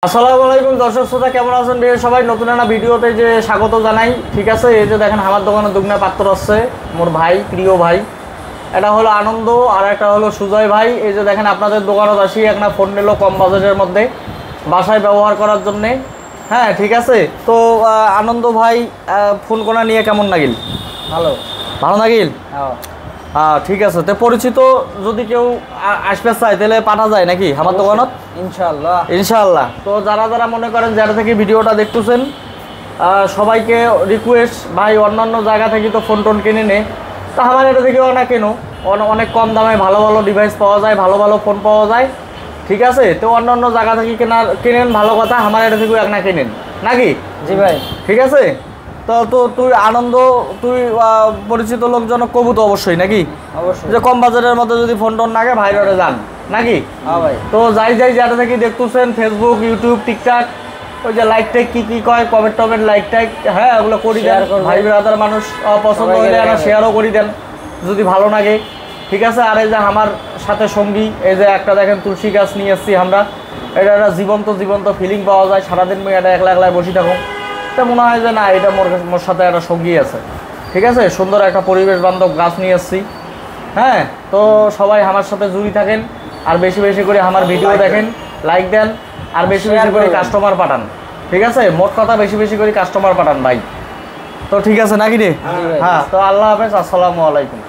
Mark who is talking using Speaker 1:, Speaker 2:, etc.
Speaker 1: আসসালামু আলাইকুম দর্শক শ্রোতা, কেমন আছেন সবাই? নতুন একটা ভিডিওতে যে স্বাগত জানাই। ঠিক আছে, এই যে দেখেন আমার দোকানে দুগনা পাত্র আছে, মোর ভাই, প্রিয় ভাই। এটা হলো আনন্দ আর একটা হলো সুজয় ভাই। এই যে দেখেন আপনাদের দোকানত আসি একটা ফোন নিল কম বাজেটের মধ্যে বাসায় ব্যবহার করার জন্যে। হ্যাঁ ঠিক আছে, তো আনন্দ ভাই ফোন কোনা নিয়ে কেমন লাগিল?
Speaker 2: ভালো
Speaker 1: ভালো লাগিল।
Speaker 2: হ্যাঁ
Speaker 1: ঠিক আছে, তো পরিচিত যদি কেউ আসবে চাই তাহলে পাঠা যায় নাকি আমার দোকানত?
Speaker 2: ইনশাআল্লাহ
Speaker 1: ইনশাআল্লাহ। তো যারা যারা মনে করেন যারা থেকে ভিডিওটা দেখতেছেন সবাইকে রিকোয়েস্ট, ভাই অন্যান্য জায়গা থেকে তো ফোন টোন কিনে নে, তা আমার এটা থেকেও না কেন, অনেক কম দামে ভালো ভালো ডিভাইস পাওয়া যায়, ভালো ভালো ফোন পাওয়া যায়। ঠিক আছে, তো অন্যান্য জায়গা থেকে কিনেন ভালো কথা, আমার এটা থেকেও এক না কিনেন নাকি?
Speaker 2: জি ভাই।
Speaker 1: ঠিক আছে, তো তো তুই আনন্দ, তুই পরিচিত লোকজন কবু তো অবশ্যই নাকি?
Speaker 2: অবশ্যই
Speaker 1: যে কম বাজারের মধ্যে যদি ফোন টোন নাগে ভাইরালে যান নাকি?
Speaker 2: হ্যাঁ ভাই।
Speaker 1: তো যাই যেটা থেকে দেখতেছেন ফেসবুক, ইউটিউব, টিকটক, ওই যে লাইক টাইক কি কয়, কমেন্ট টমেন্ট, লাইক টাইক, হ্যাঁ ওগুলো করি দেন। ভাই ব্রাদার মানুষ পছন্দ হলে একটা শেয়ারও করি দেন যদি ভালো লাগে। ঠিক আছে, আর এই যে আমার সাথে সঙ্গী, এই যে একটা দেখেন তুলসী গাছ নিয়ে এসেছি আমরা। এটা একটা জীবন্ত ফিলিং পাওয়া যায়। সারাদিন এটা একলা একলায় বসে থাকুন, তা মনে হয় যে না এটা মোর সাথে একটা সঙ্গী আছে। ঠিক আছে, সুন্দর একটা পরিবেশ বান্ধব গাছ নিয়ে এসেছি। হ্যাঁ, তো সবাই আমার সাথে জুড়ি থাকেন, আর বেশি বেশি করে আমার ভিডিও দেখেন, লাইক দেন, আর বেশি বেশি করে কাস্টমার পাঠান। ঠিক আছে, মোট কথা বেশি বেশি করে কাস্টমার পাঠান ভাই। তো ঠিক আছে নাকি রে? হ্যাঁ, তো আল্লাহ হাফেজ, আসসালামু আলাইকুম।